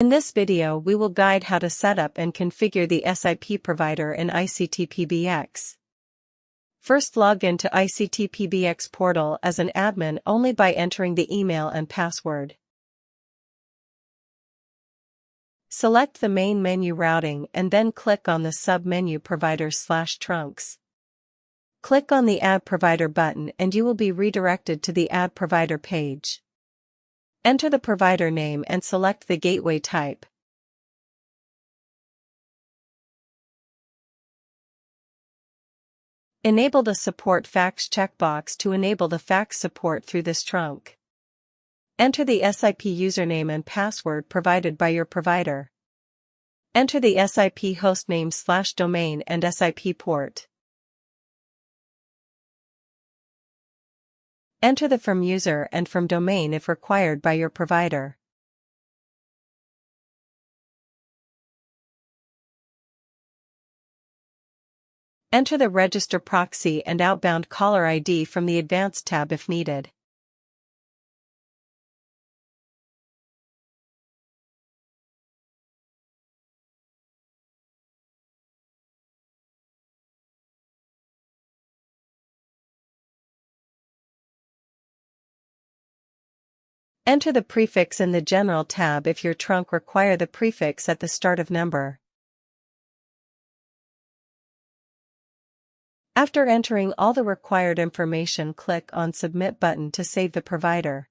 In this video we will guide how to set up and configure the SIP provider in ICTPbx. First, log into ICTPbx portal as an admin only by entering the email and password. Select the main menu routing and then click on the sub-menu providers/trunks. Click on the Add Provider button and you will be redirected to the Add Provider page. Enter the provider name and select the gateway type. Enable the Support Fax checkbox to enable the fax support through this trunk. Enter the SIP username and password provided by your provider. Enter the SIP hostname/domain and SIP port. Enter the from user and from domain if required by your provider. Enter the register proxy and outbound caller ID from the Advanced tab if needed. Enter the prefix in the General tab if your trunk require the prefix at the start of number. After entering all the required information, click on Submit button to save the provider.